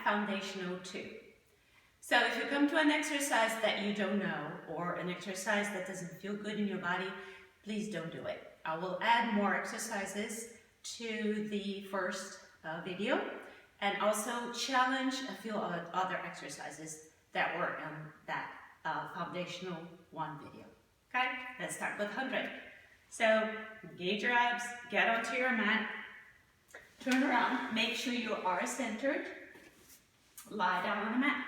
foundational too. So if you come to an exercise that you don't know or an exercise that doesn't feel good in your body, please don't do it. I will add more exercises to the first video and also challenge a few other exercises that were in that foundational one video. Okay, let's start with 100. So engage your abs, get onto your mat, turn around, make sure you are centered, lie down on the mat.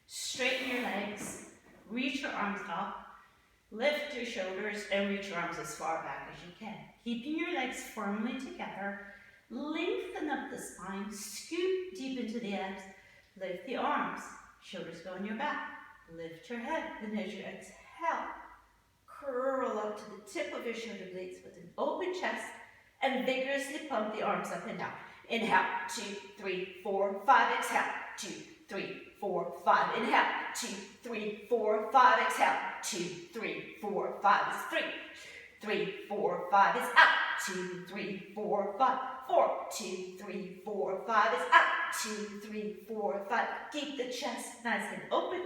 Straighten your legs, reach your arms up, lift your shoulders and reach your arms as far back as you can. Keeping your legs firmly together, lengthen up the spine, scoop deep into the abs, lift the arms, shoulders go on your back, lift your head, and as you exhale, curl up to the tip of your shoulder blades with an open chest and vigorously pump the arms up and down. Inhale, 2, 3, 4, 5, exhale, 2, 3, 4, 5, inhale, 2, 3, 4, 5, exhale, 2, 3, 4, 5 is 3, 3, 4, 5 is out, 2, 3, 4, 5, 4, 2, 3, 4, 5 is out, 2, 3, 4, 5, keep the chest nice and open,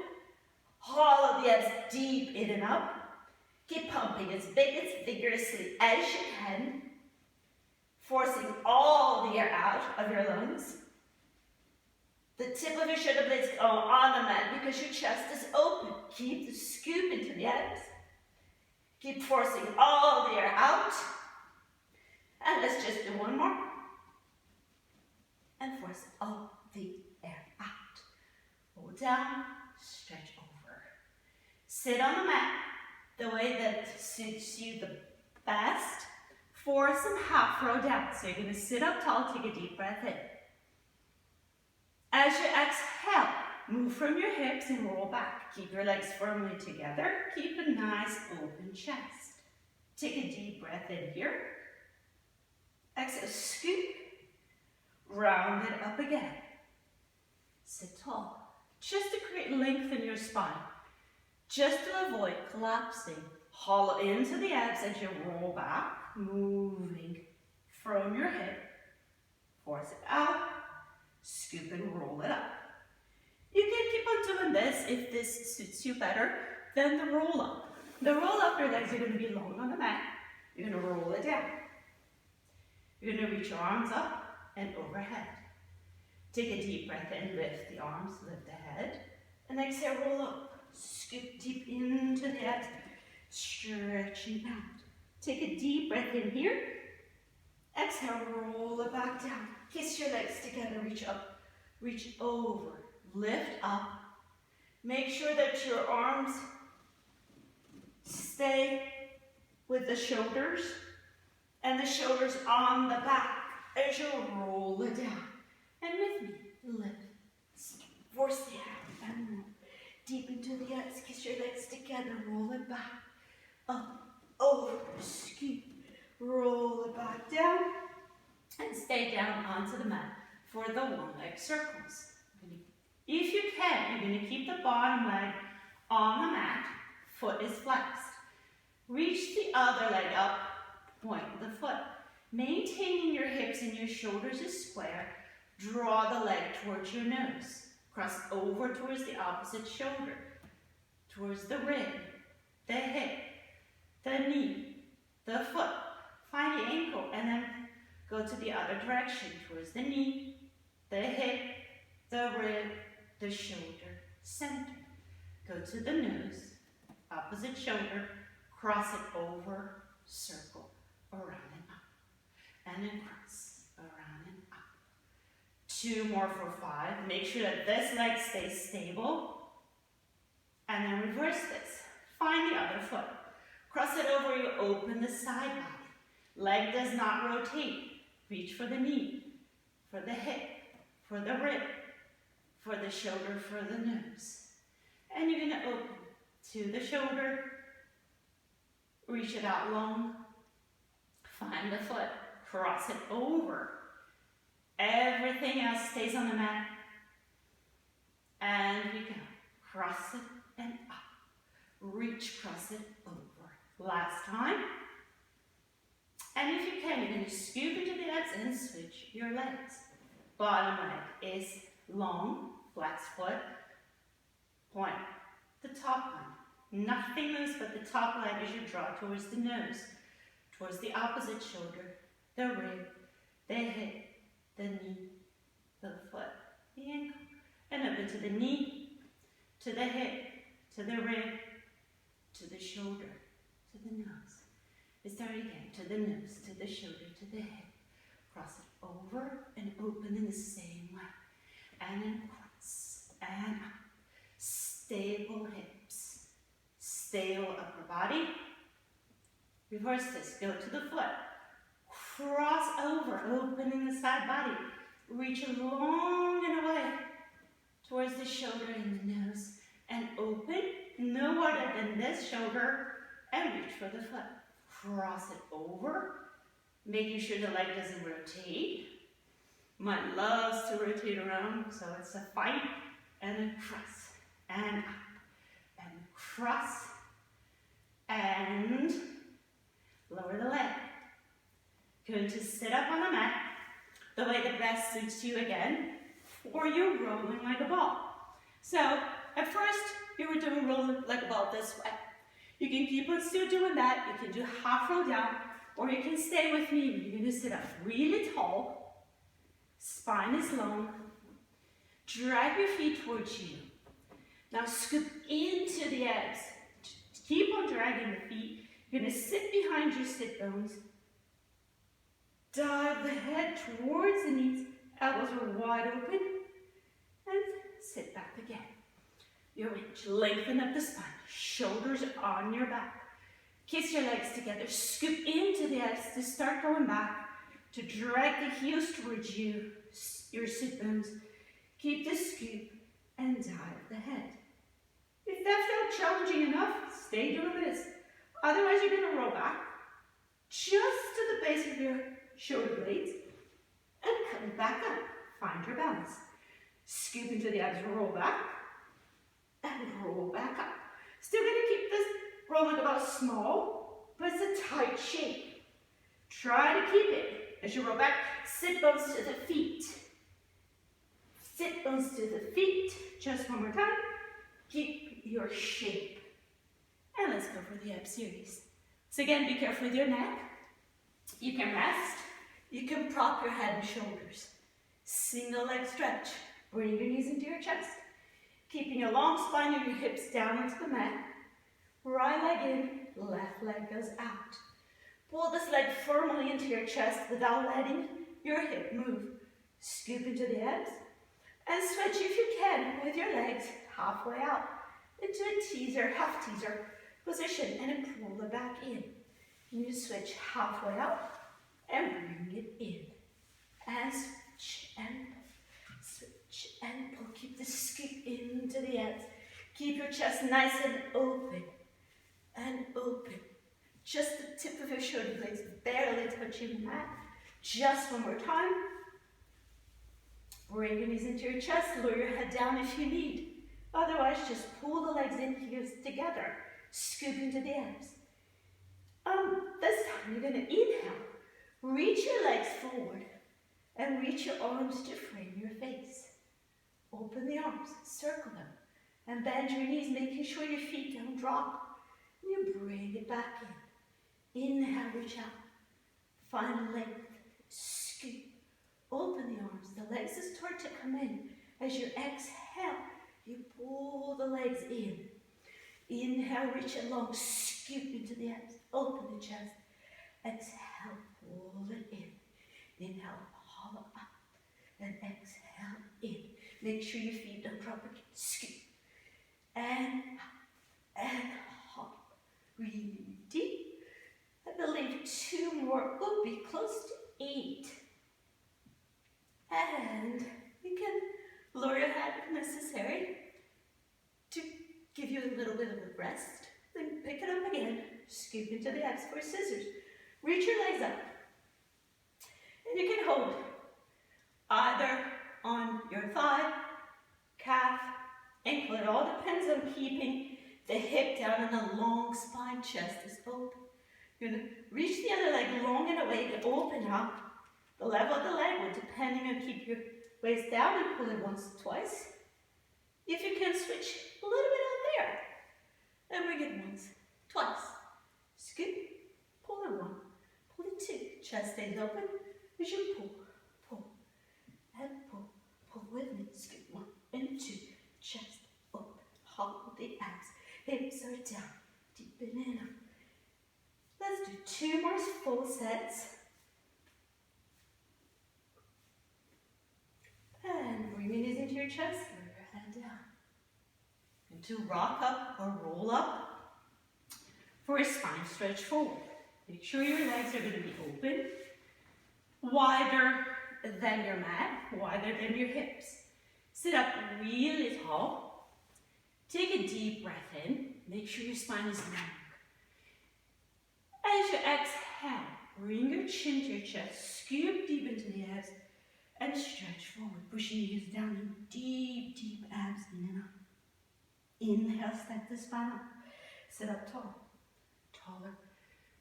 hollow the abs deep in and up, keep pumping as big as vigorously as you can, forcing all the air out of your lungs. The tip of your shoulder blades go on the mat because your chest is open. Keep the scoop into the abs. Keep forcing all the air out. And let's just do one more. And force all the air out. Hold down, stretch over. Sit on the mat the way that suits you the best. For some half row down. So you're going to sit up tall, take a deep breath in. As you exhale, move from your hips and roll back. Keep your legs firmly together. Keep a nice open chest. Take a deep breath in here. Exhale, scoop. Round it up again. Sit tall. Just to create length in your spine. Just to avoid collapsing. Hollow into the abs as you roll back. Moving from your hip. Force it out. Scoop and roll it up. You can keep on doing this if this suits you better than the roll up. The roll up, your legs are going to be long on the mat. You're going to roll it down. You're going to reach your arms up and overhead. Take a deep breath in, lift the arms, lift the head, and exhale, roll up. Scoop deep into the abs, stretching out. Take a deep breath in here. Exhale, roll it back down. Kiss your legs together, reach up, reach over, lift up. Make sure that your arms stay with the shoulders and the shoulders on the back as you roll it down. And with me, lift, force the air and roll. Deep into the abs, kiss your legs together, roll it back, up, over, scoop, roll it back down, and stay down onto the mat for the one leg circles. If you can, you're going to keep the bottom leg on the mat, foot is flexed. Reach the other leg up, point the foot. Maintaining your hips and your shoulders is square, draw the leg towards your nose. Cross over towards the opposite shoulder, towards the rib, the hip, the knee, the foot. Find the ankle and then go to the other direction, towards the knee, the hip, the rib, the shoulder, center. Go to the nose, opposite shoulder, cross it over, circle, around and up. And then cross, around and up. 2 more for 5. Make sure that this leg stays stable. And then reverse this. Find the other foot. Cross it over, you open the side body. Leg does not rotate. Reach for the knee, for the hip, for the rib, for the shoulder, for the nose. And you're going to open to the shoulder. Reach it out long. Find the foot. Cross it over. Everything else stays on the mat. And we go. Cross it and up. Reach, cross it over. Last time. And if you can, you're going to scoop into the abs and switch your legs. bottom leg is long, flex foot, point. The top one. Nothing moves but the top leg as you draw towards the nose, towards the opposite shoulder, the rib, the hip, the knee, the foot, the ankle, and open to the knee, to the hip, to the rib, to the shoulder, to the nose. We start again, to the nose, to the shoulder, to the hip. Cross it over and open in the same way. And then cross and up. Stable hips. Stable upper body. Reverse this. Go to the foot. Cross over, opening the side body. Reach long and away towards the shoulder and the nose. And open, no wider than this shoulder, and reach for the foot. Cross it over, making sure the leg doesn't rotate. Mine loves to rotate around, so it's a fight. And then cross, and up, and cross, and lower the leg. Going to sit up on the mat, the way the best suits you again, or you're rolling like a ball. So, at first, you were doing rolling like a ball this way. You can keep on still doing that. You can do half roll down, or you can stay with me. You're going to sit up really tall. Spine is long. Drag your feet towards you. Now scoop into the abs. Keep on dragging the feet. You're going to sit behind your sit bones. Dive the head towards the knees. Elbows are wide open. And sit back again. Your reach. Lengthen up the spine. Shoulders on your back. Kiss your legs together. Scoop into the abs to start going back. To drag the heels towards you. Your sit bones. Keep the scoop and dive the head. If that felt challenging enough, stay doing this. Otherwise, you're going to roll back just to the base of your shoulder blades and come back up. Find your balance. Scoop into the abs, roll back, and roll back up. Still going to keep this rolling about small, but it's a tight shape. Try to keep it as you roll back. Sit bones to the feet. Sit bones to the feet. Just one more time. Keep your shape. And let's go for the ab series. So again, be careful with your neck. You can rest. You can prop your head and shoulders. Single leg stretch. Bring your knees into your chest. Keeping a long spine of your hips down into the mat. Right leg in, left leg goes out. Pull this leg firmly into your chest without letting your hip move. Scoop into the abs. And switch, if you can, with your legs halfway out into a teaser, half teaser position, and then pull it back in. And you switch halfway out and bring it in. And switch and pull. Keep the scoop into the abs. Keep your chest nice and open. And open. Just the tip of your shoulder blades barely touching the mat. Just one more time. Bring your knees into your chest, lower your head down if you need. Otherwise, just pull the legs in, heels together. Scoop into the abs. This time, you're going to inhale. Reach your legs forward and reach your arms to frame your face. Open the arms, circle them, and bend your knees, making sure your feet don't drop. And you bring it back in. Inhale, reach out. Find length. Scoop. Open the arms. The legs start to come in. As you exhale, you pull the legs in. Inhale, reach it long. Scoop into the abs. Open the chest. Exhale, pull it in. Inhale, hollow up. And exhale, in. Make sure your feet don't drop again. Scoop. And up. And hop. Really deep. I believe 2 more. We'll be close to 8. And you can lower your head if necessary to give you a little bit of a rest. Then pick it up again. Scoop into the abs for scissors. Reach your legs up. And you can hold either on your thigh, calf, ankle. It all depends on keeping the hip down and the long spine, chest is open. You're going to reach the other leg long and away to open up the level of the leg, depending on keep your waist down and pull it once, twice. If you can, switch a little bit out there. And bring it once, twice. Scoop, pull it one, pull it two. Chest stays open as you pull, pull, and pull. Pull with me. Scoop one and two. Chest open. Hollow the abs. Hips are down. Deepen in up. Let's do 2 more full sets. And bring your knees into your chest. Lower your head down. And to rock up or roll up for a spine stretch forward. Make sure your legs are going to be open, wider than your mat, wider than your hips. Sit up really tall. Take a deep breath in. Make sure your spine is long. As you exhale, bring your chin to your chest. Scoop deep into the abs and stretch forward. Push your knees down in deep, deep abs in and up. Inhale, step the spine up. Sit up tall. Taller.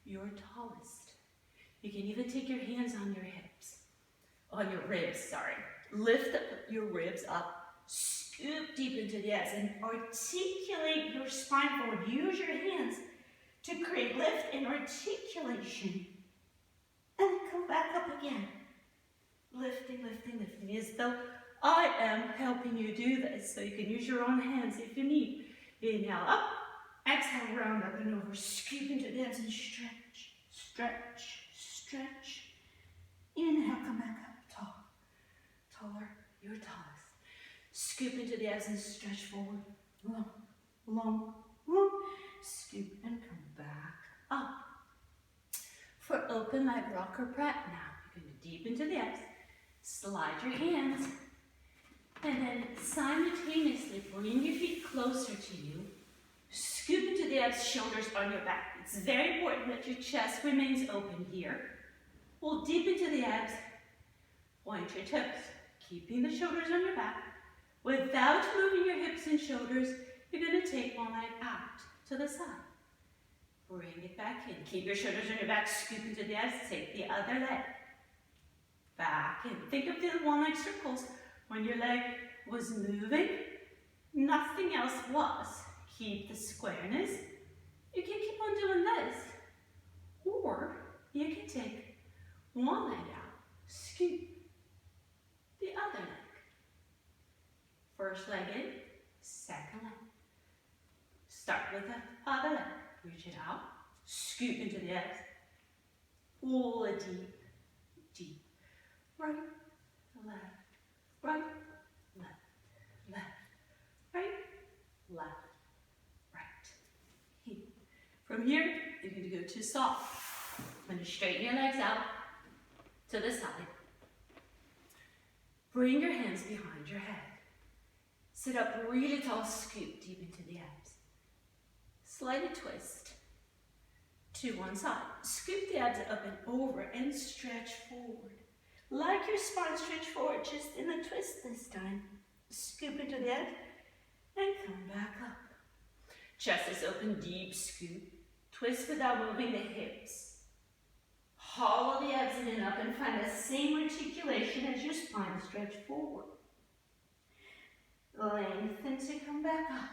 Your tallest. You can even take your hands on your hips. On your ribs, sorry. Lift up your ribs up. Scoop deep into the abs and articulate your spine forward. Use your hands to create lift and articulation. And come back up again. Lifting, lifting, lifting. As though I am helping you do this. So you can use your own hands if you need. Inhale up. Exhale, round up and over. Scoop into the abs and stretch, stretch, stretch. Inhale, come back up. Tall, taller, your tallest. Scoop into the abs and stretch forward. Long, long, long. Scoop and come back up. For open leg rocker prep now. You're going to deep into the abs. Slide your hands. And then simultaneously bring your feet closer to you. Scoop into the abs, shoulders on your back. It's very important that your chest remains open here. Pull deep into the abs. Point your toes. Keeping the shoulders on your back. Without moving your hips and shoulders, you're going to take one leg out to the side. Bring it back in. Keep your shoulders on your back. Scoop into the abs. Take the other leg. Back in. Think of the one leg circles. When your leg was moving, nothing else was. Keep the squareness. You can keep on doing this. Or you can take one leg out. Scoop the other leg. First leg in, second leg. Start with the other leg. Reach it out. Scoop into the abs. Pull it deep, deep. Right, left, right, left, left, right, left, right. From here, you're going to go to soft. I'm going to straighten your legs out to the side. Bring your hands behind your head. Sit up really tall, scoop deep into the abs. Slightly twist to one side. Scoop the abs up and over and stretch forward. Like your spine stretch forward, just in a twist this time. Scoop into the abs and come back up. Chest is open, deep scoop. Twist without moving the hips. Hollow the abs in and up and find the same articulation as your spine stretch forward. Lengthen to come back up.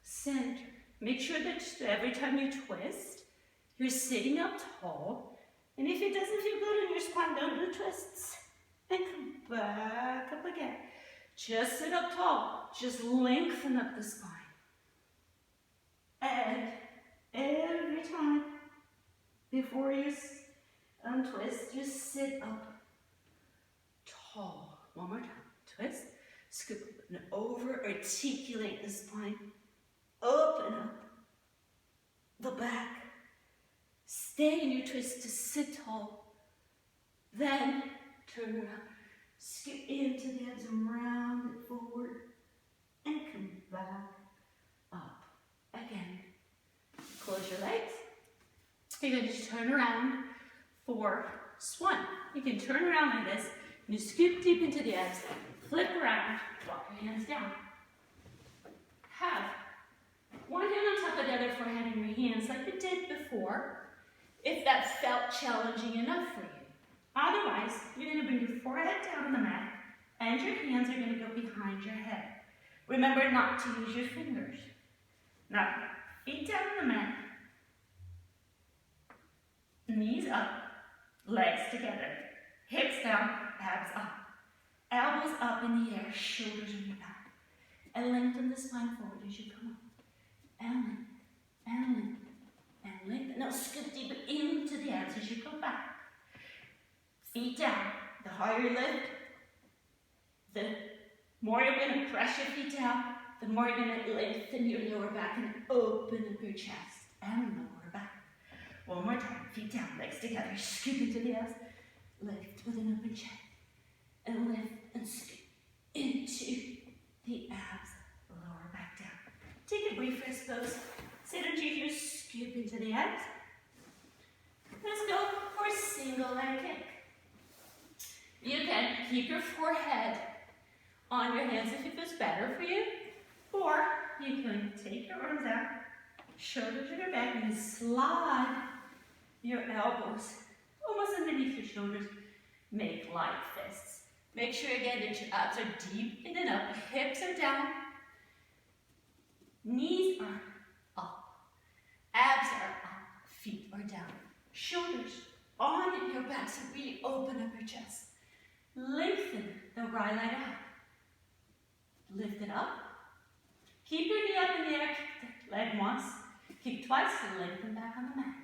Center. Make sure that every time you twist, you're sitting up tall. And if it doesn't feel good in your spine, don't do twists. And come back up again. Just sit up tall. Just lengthen up the spine. And every time before you untwist, just sit up tall. One more time. Twist. Scoop and over. Articulate the spine. Open up the back. Stay in your twist to sit tall. Then turn around. Skip into the abs and round it forward. And come back up again. Close your legs. You're going to turn around for swan. You can turn around like this. You scoop deep into the abs. Flip around. Walk your hands down. Have one hand on top of the other forehead in your hands like you did before, if that felt challenging enough for you. Otherwise, you're going to bring your forehead down on the mat And your hands are going to go behind your head. Remember not to use your fingers. Now, feet down on the mat. Knees up, legs together. Hips down, abs up. Elbows up in the air, shoulders on your back. And lengthen the spine forward as you come up. And lengthen, and lengthen, and lengthen. Now scoop deep into the abs as you come back. Feet down. The higher you lift, the more you're going to press your feet down, the more you're going to lengthen your lower back and open up your chest and lower back. One more time. Feet down, legs together. Scoop into the abs. Lift with an open chest. And lift and scoop into the abs. Lower back down. Take a brief rest pose. Sit onto your heels. Scoop into the abs. Let's go for a single leg kick. You can keep your forehead on your hands if it feels better for you, or you can take your arms out, shoulders to your back, and slide your elbows almost underneath your shoulders. Make light fists. Make sure again that your abs are deep in and up, hips are down, knees are up, abs are up, feet are down, shoulders on your back, so really open up your chest. Lengthen the right leg out. Lift it up. Keep your knee up in the air. Kick the leg once. Kick twice and lengthen back on the mat.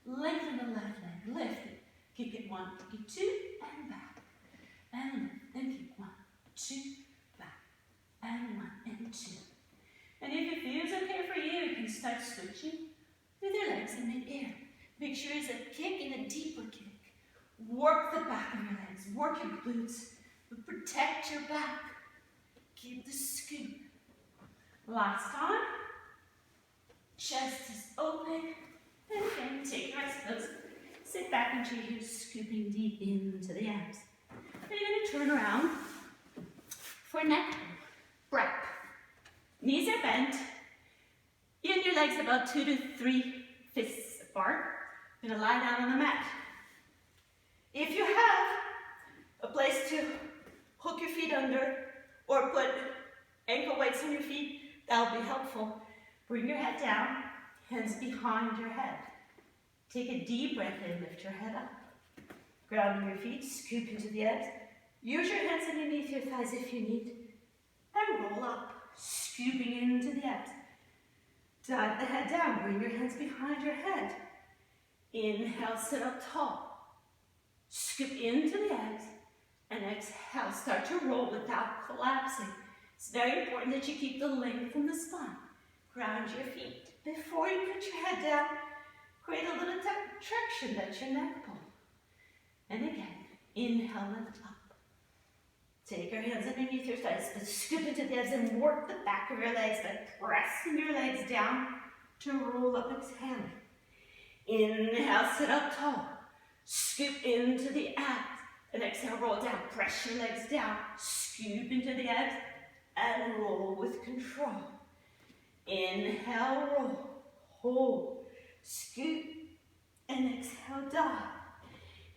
Lengthen the left leg. Lift it. Kick it 1, kick it 2, and back. And lift. And kick 1, 2, back. And 1, and 2. And if it feels okay for you, you can start switching with your legs in mid-air. Make sure it's a kick and a deeper kick. Work the back of your legs, work your glutes, but protect your back. Keep the scoop. Last time, chest is open, and again, take your rest pose. Sit back into your heels, scooping deep into the abs. Then you're going to turn around for neck breath. Knees are bent, and your legs about 2 to 3 fists apart. You're going to lie down on the mat. If you have a place to hook your feet under or put ankle weights on your feet, that'll be helpful. Bring your head down, hands behind your head. Take a deep breath in, lift your head up. Ground your feet, scoop into the abs. Use your hands underneath your thighs if you need. And roll up, scooping into the abs. Dive the head down, bring your hands behind your head. Inhale, sit up tall. Scoop into the abs, and exhale. Start to roll without collapsing. It's very important that you keep the length in the spine. Ground your feet. Before you put your head down, create a little traction, that's your neck pull. And again, inhale, lift up. Take your hands underneath your thighs, but scoop into the abs and work the back of your legs by pressing your legs down to roll up, exhaling. Inhale, sit up tall. Scoop into the abs, and exhale, roll down. Press your legs down, scoop into the abs, and roll with control. Inhale, roll, hold, scoop, and exhale, dive.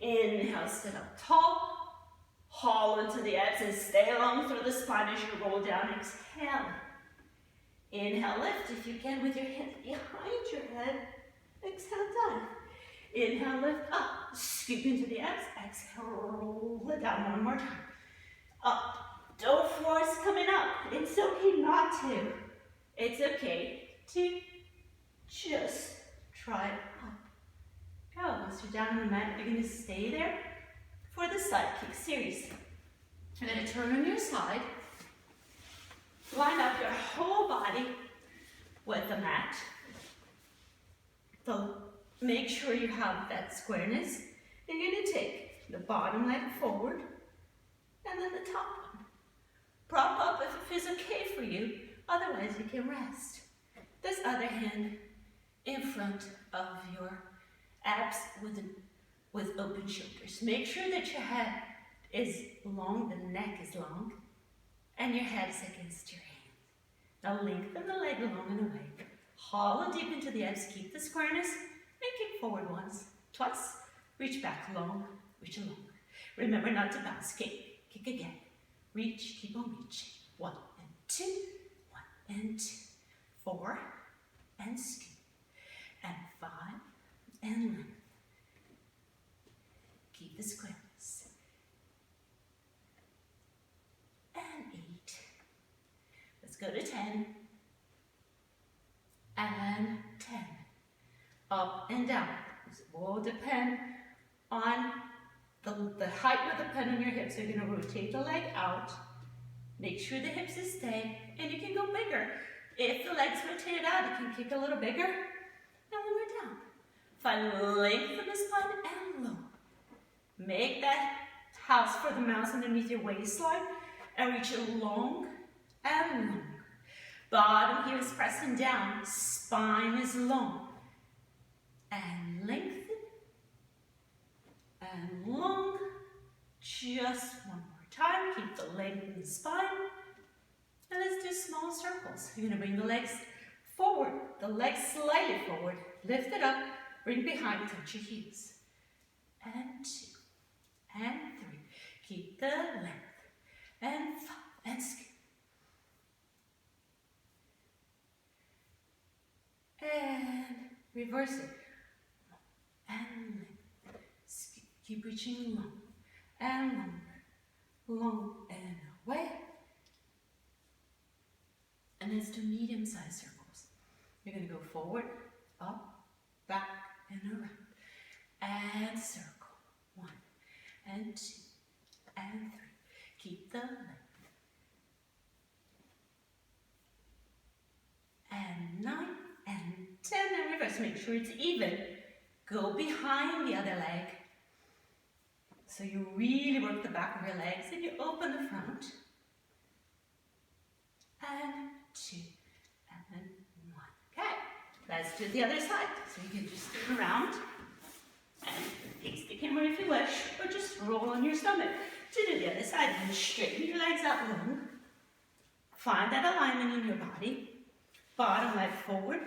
Inhale, sit up tall, haul into the abs, and stay along through the spine as you roll down, exhale. Inhale, lift if you can with your hands behind your head, exhale, dive. Inhale, lift up, scoop into the abs, exhale, roll it down one more time. Up, don't force coming up. It's okay not to. It's okay to just try it up. Go, once you're down on the mat, you're going to stay there for the side kick series. You're going to turn on your side, line up your whole body with the mat. So make sure you have that squareness. Then you're going to take the bottom leg forward and then the top one. Prop up if it feels okay for you. Otherwise, you can rest. This other hand in front of your abs with open shoulders. Make sure that your head is long, the neck is long, and your head is against your hand. Now lengthen the leg along and away. Hollow deep into the abs, keep the squareness, and kick forward once, twice. Reach back long, reach along. Remember not to bounce. Kick again. reach, keep on reaching. 1 and 2, 1 and 2, 4 and scoop, and 5 and length. Keep the squares. And 8. Let's go to 10. And 10. Up and down. This will depend on the height of the pen on your hips. So you're going to rotate the leg out. Make sure the hips stay, and you can go bigger. If the leg's rotated out, you can kick a little bigger and lower down. Find length of the spine and low. Make that house for the mouse underneath your waistline and reach it long and long. Bottom heel is pressing down, spine is long. And lengthen and long. Just one more time. Keep the length in the spine. And let's do small circles. You're going to bring the legs forward, the legs slightly forward. Lift it up, bring behind, touch your heels. And 2, and 3. Keep the length. And 5, and skip. And reverse it. And length. Skip. Keep reaching long and longer. Long and away. And let's do medium-sized circles. You're going to go forward, up, back, and around. And circle. 1, and 2, and 3. Keep the length. And 9, and 10, and reverse. Make sure it's even. Go behind the other leg. So you really work the back of your legs, and you open the front. And 2, and 1. Okay, let's do the other side. So you can just turn around and face the camera if you wish, or just roll on your stomach to do the other side. And straighten your legs out long. Find that alignment in your body. Bottom leg forward,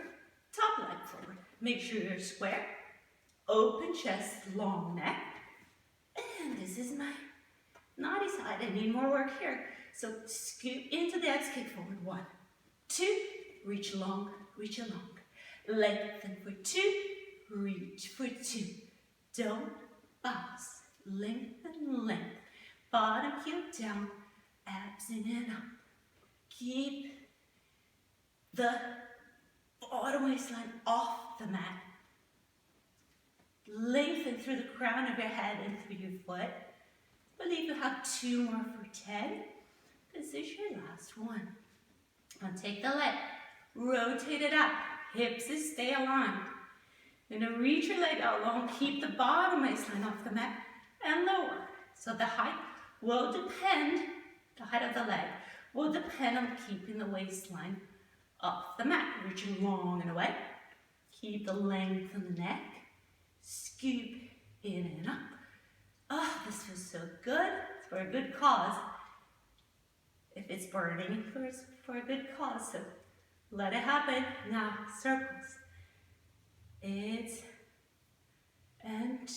top leg forward. Make sure you're square. Open chest, long neck. And this is my naughty side. I need more work here. So scoop into the X, kick forward. 1, 2, reach long, reach along. Lengthen for 2, reach for 2. Don't bounce. Lengthen, length. Bottom heel down, abs in and up. Keep the bottom waistline off the mat. Lengthen through the crown of your head and through your foot. Believe you have 2 more for 10. This is your last one. Now take the leg, rotate it up, hips stay aligned. You're going to reach your leg out long, keep the bottom waistline off the mat and lower. So the height will depend, the height of the leg will depend on keeping the waistline off the mat. Reaching long and away. Keep the length in the neck. Scoop in and up. Oh, this feels so good. It's for a good cause. If it's burning, it's for a good cause. So let it happen. Now, circles. It's and 2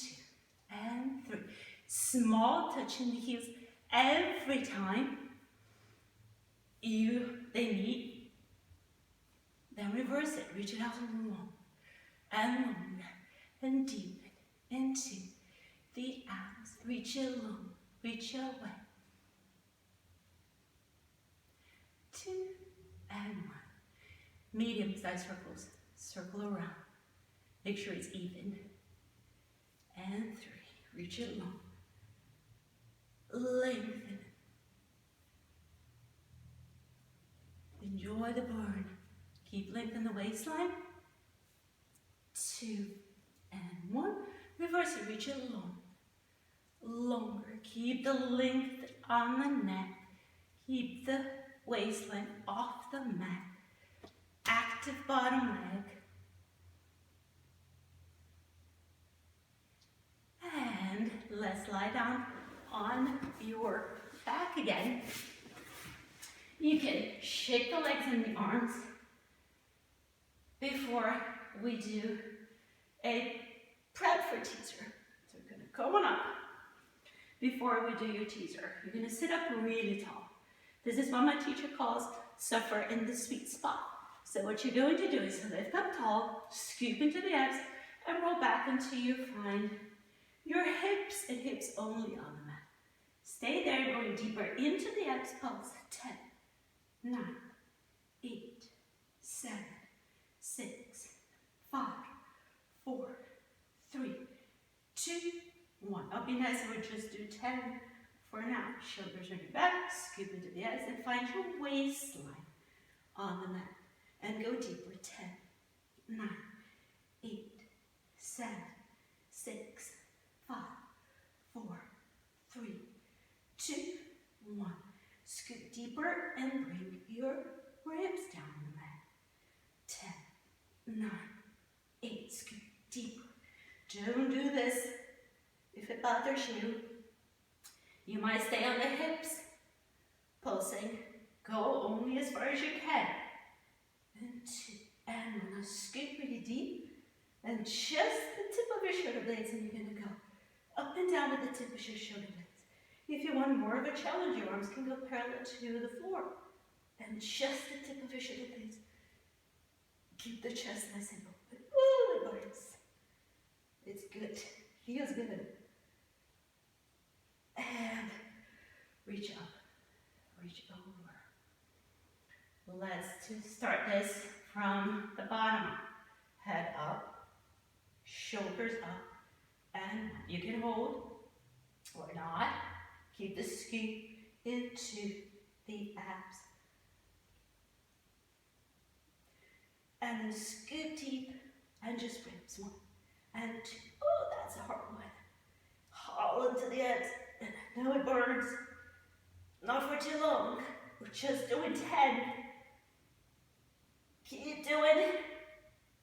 and 3. Small touching the heels every time they meet. Then reverse it. Reach it out long and longer and deepen into the abs. Reach it long. Reach it away. 2 and 1. Medium-sized circles. Circle around. Make sure it's even. And 3. Reach it long. Lengthen. Enjoy the burn. Keep lengthening the waistline. 2 and 1. Reverse it. Reach it long. Longer. Keep the length on the neck. Keep the waistline off the mat. Active bottom leg. And let's lie down on your back again. You can shake the legs and the arms before we do a prep for teaser. So we're going to come on up. before we do your teaser. You're going to sit up really tall. This is what my teacher calls suffer in the sweet spot. So what you're going to do is lift up tall, scoop into the abs, and roll back until you find your hips and hips only on the mat. Stay there, going deeper into the abs pulse. 10, 9, 8, 7, 6, 5, 4, 3, 2, 1. I'll be nice and we'll just do 10 for now. Shoulders on your back, scoop into the abs and find your waistline on the mat. And go deeper. 10, 9, 8, 7, 6, 5, 4, 3, 2, 1. Scoop deeper and bring your ribs down on the mat. 10, 9, 8. Scoop deeper. Don't do this if it bothers you. You might stay on the hips, pulsing. Go only as far as you can. And 2, and 1. Now scoop really deep, and just the tip of your shoulder blades, and you're going to go up and down with the tip of your shoulder blades. If you want more of a challenge, your arms can go parallel to the floor, and just the tip of your shoulder blades. Keep the chest nice and open. Ooh, it burns. It's good. Feels good. And reach up, reach over. Let's start this from the bottom up. Head up, shoulders up, and you can hold or not. Keep the scoop into the abs. And then scoop deep and just ribs. 1 and 2. Oh, that's a hard one. Haul into the abs. And I know it burns. Not for too long. We're just doing 10. Keep doing it.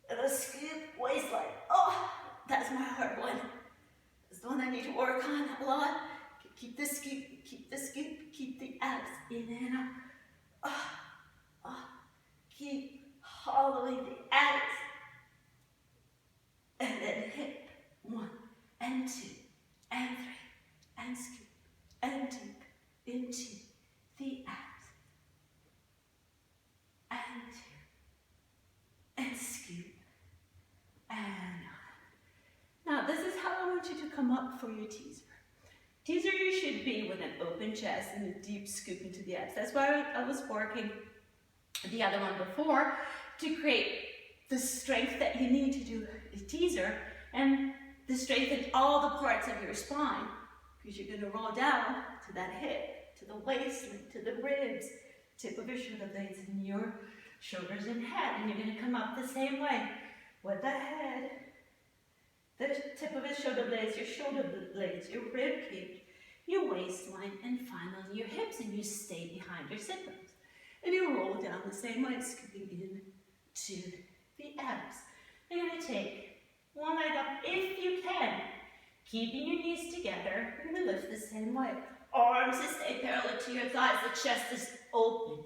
And a scoop waistline. Oh, that's my hard one. That's the one I need to work on a lot. Keep the scoop, keep the scoop, keep the abs in and up. Keep hollowing the abs. And then hip. 1 and 2 and 3 and scoop and deep into the abs. And 2 and scoop and on. Now this is how I want you to come up for your teaser. Teaser you should be with an open chest and a deep scoop into the abs. That's why I was working the other one before to create the strength that you need to do a teaser and the strength in all the parts of your spine, because you're going to roll down to that hip, to the waistline, to the ribs, tip of your shoulder blades and your shoulders and head, and you're going to come up the same way with the head, the tip of your shoulder blades, your rib cage, your waistline, and finally your hips, and you stay behind your sit bones. And you roll down the same way, scooping in to the abs. You're going to take one leg up if you can, keeping your knees together. You're going to lift the same way. Arms to stay parallel to your thighs, the chest is open.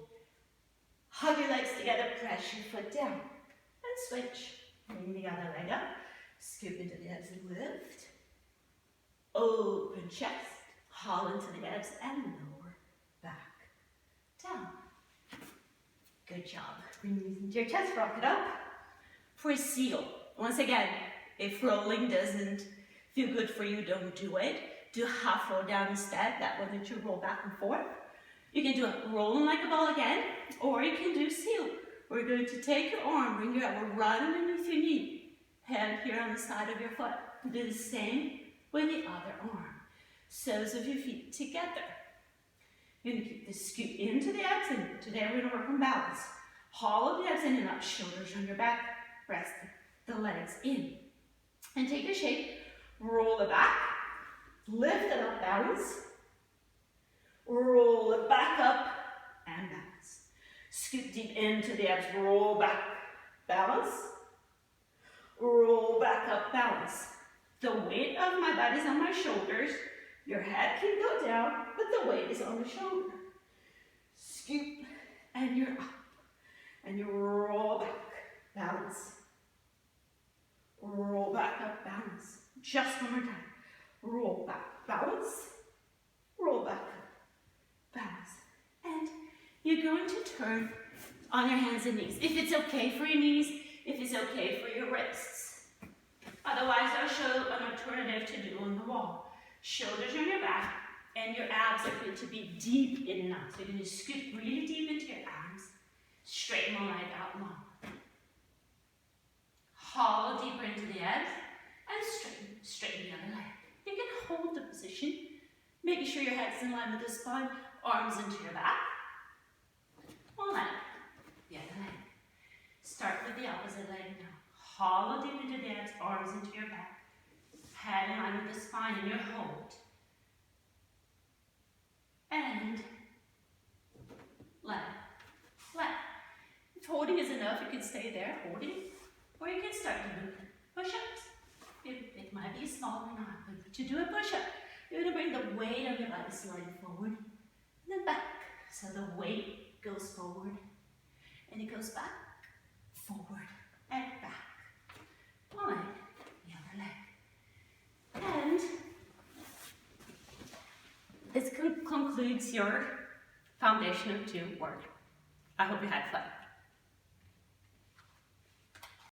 Hug your legs together, press your foot down, and switch. Bring the other leg up, scoop into the abs and lift. Open chest, haul into the abs and lower back down. Good job. Bring your knees into your chest, rock it up. For a seal, once again, if rolling doesn't feel good for you, don't do it. Do half roll down instead, that one that you roll back and forth. You can do it rolling like a ball again, or you can do seal. We're going to take your arm, bring your elbow right underneath your knee, hand here on the side of your foot. Do the same with the other arm. Soles of your feet together. You're going to keep the scoop into the abs, and today we're going to work on balance. Hollow the abs in and up, shoulders on your back, press the legs in. And take the shape, roll it back, lift it up, balance. Roll it back up and balance. Scoop deep into the abs, roll back, balance. Roll back up, balance. The weight of my body's on my shoulders. Your head can go down, but the weight is on the shoulder. Scoop, and you're up. And you roll back, balance. Roll back up, balance. Just one more time. Roll back, balance. going to turn on your hands and knees. If it's okay for your knees, if it's okay for your wrists. Otherwise, I'll show an alternative to do on the wall. Shoulders on your back, and your abs are going to be deep in and out. So you're going to scoop really deep into your abs. Straighten one leg out long. Hollow deeper into the abs, and straighten the other leg. You can hold the position, making sure your head's in line with the spine, arms into your back. One leg, the other leg. Start with the opposite leg now. Hollow deep into the abs, arms into your back. Head in line with the spine and your hold. And leg, leg. If holding is enough, you can stay there holding, or you can start to do push-ups. It might be small or not, but to do a push-up, you're going to bring the weight of your body slightly forward and then back. So the weight goes forward and it goes back, forward and back. One leg, the other leg. And this concludes your foundation of 2 work. I hope you had fun.